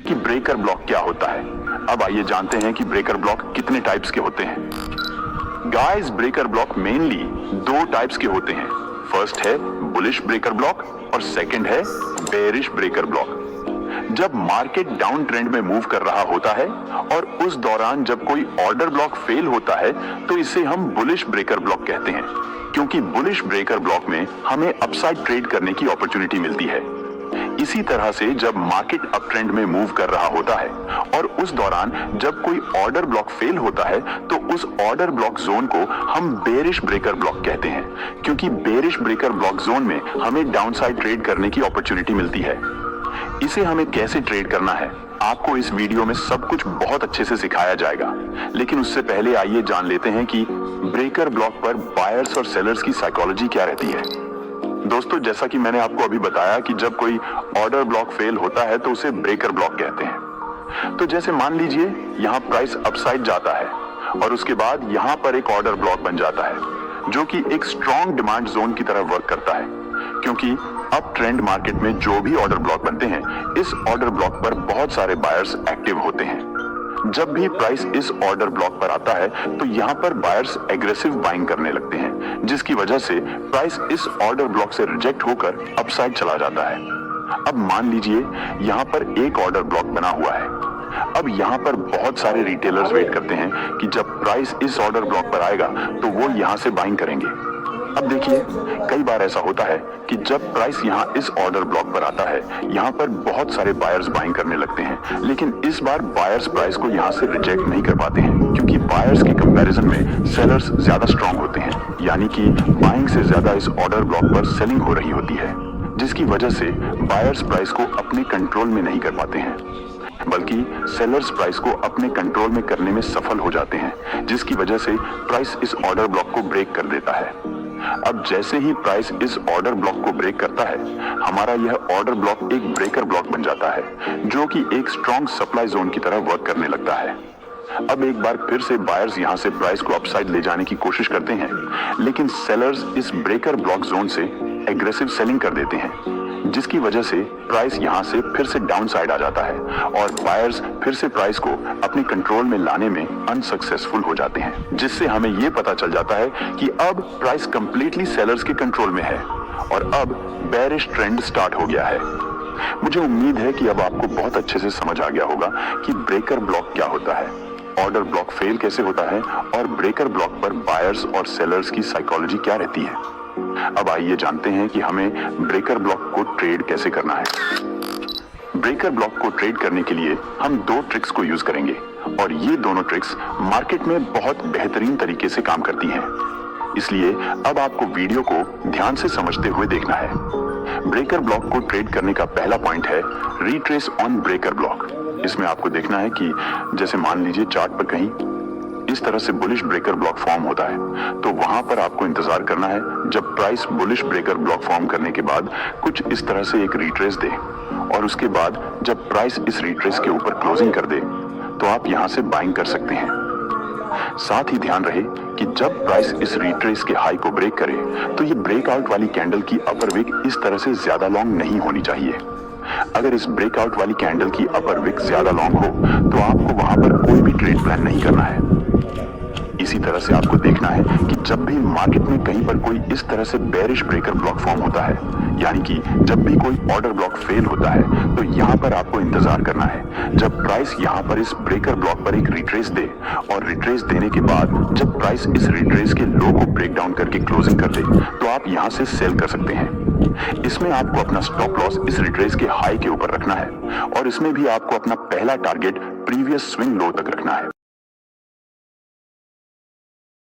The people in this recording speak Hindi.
कि ब्रेकर ब्लॉक क्या होता है। अब आइए जानते हैं कि ब्रेकर ब्लॉक कितने टाइप्स के होते हैं। गाइस, ब्रेकर ब्लॉक मेनली दो टाइप्स के होते हैं। फर्स्ट है बुलिश ब्रेकर ब्लॉक और सेकंड है बेरिश ब्रेकर ब्लॉक। जब मार्केट डाउन ट्रेंड में मूव कर रहा होता है और उस दौरान जब कोई ऑर्डर ब्लॉक फेल होता है तो इसे हम बुलिश ब्रेकर ब्लॉक कहते हैं, क्योंकि बुलिश ब्रेकर ब्लॉक में हमें अपसाइड ट्रेड करने की अपॉर्चुनिटी मिलती है। इसी तरह से जब मार्केट अप ट्रेंड में मूव कर रहा होता है और उस दौरान जब कोई ऑर्डर ब्लॉक फेल होता है तो उस ऑर्डर ब्लॉक जोन को हम बेरिश ब्रेकर ब्लॉक कहते हैं, क्योंकि बेरिश ब्रेकर ब्लॉक जोन में हमें डाउनसाइड ट्रेड करने की अपॉर्चुनिटी मिलती है। इसे हमें कैसे ट्रेड करना है आपको इस वीडियो में सब कुछ बहुत अच्छे से सिखाया जाएगा, लेकिन उससे पहले आइए जान लेते हैं कि ब्रेकर ब्लॉक पर बायर्स और सेलर्स की साइकोलॉजी क्या रहती है। दोस्तों, जैसा कि मैंने आपको अभी बताया कि जब कोई ऑर्डर ब्लॉक फेल होता है तो उसे ब्रेकर ब्लॉक कहते हैं। तो जैसे मान लीजिए यहाँ प्राइस अपसाइड जाता है और उसके बाद यहाँ पर एक ऑर्डर ब्लॉक बन जाता है जो कि एक स्ट्रॉन्ग डिमांड जोन की तरह वर्क करता है, क्योंकि अप ट्रेंड मार्केट में जो भी ऑर्डर ब्लॉक बनते हैं इस ऑर्डर ब्लॉक पर बहुत सारे बायर्स एक्टिव होते हैं। जब भी प्राइस इस ऑर्डर ब्लॉक पर आता है तो यहाँ पर बायर्स एग्रेसिव बाइंग करने लगते हैं, जिसकी वजह से प्राइस इस ऑर्डर ब्लॉक से रिजेक्ट होकर अपसाइड चला जाता है। अब मान लीजिए यहाँ पर एक ऑर्डर ब्लॉक बना हुआ है। अब यहाँ पर बहुत सारे रिटेलर्स वेट करते हैं कि जब प्राइस इस ऑर्डर ब्लॉक पर आएगा तो वो यहाँ से बाइंग करेंगे। अब देखिए, कई बार ऐसा होता है कि जब प्राइस यहाँ इस ऑर्डर ब्लॉक पर आता है यहाँ पर बहुत सारे बायर्स बाइंग करने लगते हैं, लेकिन इस बार बायर्स प्राइस को यहाँ से रिजेक्ट नहीं कर पाते हैं, क्योंकि बायर्स के कंपैरिजन में सेलर्स ज्यादा स्ट्रांग होते हैं, यानी कि बाइंग से ज्यादा इस ऑर्डर ब्लॉक पर सेलिंग हो रही होती है, जिसकी वजह से बायर्स प्राइस को अपने कंट्रोल में नहीं कर पाते हैं, बल्कि सेलर्स प्राइस को अपने कंट्रोल में करने में सफल हो जाते हैं, जिसकी वजह से प्राइस इस ऑर्डर ब्लॉक को ब्रेक कर देता है। अब जैसे ही प्राइस इस ऑर्डर ब्लॉक को ब्रेक करता है, हमारा यह ऑर्डर ब्लॉक एक ब्रेकर ब्लॉक बन जाता है, जो कि एक स्ट्रॉन्ग सप्लाई जोन की तरह वर्क करने लगता है। अब एक बार फिर से बायर्स यहां से प्राइस को अपसाइड ले जाने की कोशिश करते हैं, लेकिन सेलर्स इस ब्रेकर ब्लॉक जोन से एग्रेसिव सेलिंग कर देते हैं, जिसकी वजह से प्राइस यहां से फिर से डाउन साइड आ जाता है और बायर्स फिर से प्राइस को अपने कंट्रोल में लाने में अनसक्सेसफुल हो जाते हैं, जिससे हमें यह पता चल जाता है कि अब प्राइस कंप्लीटली सेलर्स के कंट्रोल में है और अब बेरिश ट्रेंड स्टार्ट हो गया है। मुझे उम्मीद है कि अब आपको बहुत अच्छे से समझ आ गया होगा कि ब्रेकर ब्लॉक क्या होता है, ऑर्डर ब्लॉक फेल कैसे होता है और ब्रेकर ब्लॉक पर बायर्स और सेलर्स की साइकोलॉजी क्या रहती है। अब आइए जानते हैं कि हमें ब्रेकर ब्लॉक को ट्रेड कैसे करना है। ब्रेकर ब्लॉक को ट्रेड करने के लिए हम दो ट्रिक्स को यूज करेंगे और ये दोनों ट्रिक्स मार्केट में बहुत बेहतरीन तरीके से काम करती हैं। इसलिए अब आपको वीडियो को ध्यान से समझते हुए देखना है। ब्रेकर ब्लॉक को ट्रेड करने का पहला पॉइंट है रिट्रेस ऑन ब्रेकर ब्लॉक। इसमें आपको देखना है कि जैसे मान लीजिए चार्ट पर कहीं इस तरह से बुलिश ब्रेकर ब्लॉक फॉर्म होता है, तो वहां पर आपको इंतजार करना है जब price bullish breaker block form करने के बाद कुछ इस तरह से एक रिट्रेस दे और उसके बाद जब प्राइस इस रिट्रेस के ऊपर क्लोजिंग कर दे तो आप यहां से बाइंग कर सकते हैं। साथ ही ध्यान रहे कि जब प्राइस इस रिट्रेस के हाई को ब्रेक करे तो ये ब्रेकआउट वाली कैंडल की अपर विक इस तरह से ज्यादा लॉन्ग नहीं होनी चाहिए। अगर इस ब्रेकआउट वाली कैंडल की अपर विक ज्यादा लॉन्ग हो तो आपको वहां पर कोई भी ट्रेड प्लान नहीं करना है। इसी तरह से आपको देखना है कि जब भी मार्केट में कहीं पर कोई इस तरह से बेरिश ब्रेकर ब्लॉक फॉर्म होता है, यानी कि जब भी कोई ऑर्डर ब्लॉक फेल होता है, तो यहाँ पर आपको इंतजार करना है जब प्राइस यहाँ पर इस ब्रेकर ब्लॉक पर एक रिट्रेस दे और रिट्रेस देने के बाद जब प्राइस इस रिट्रेस के लो को ब्रेक डाउन करके क्लोजिंग कर दे तो आप यहाँ से सेल कर सकते हैं। इसमें आपको अपना स्टॉप लॉस इस रिट्रेस के हाई के ऊपर रखना है और इसमें भी आपको अपना पहला टारगेट प्रीवियस स्विंग लो तक रखना है।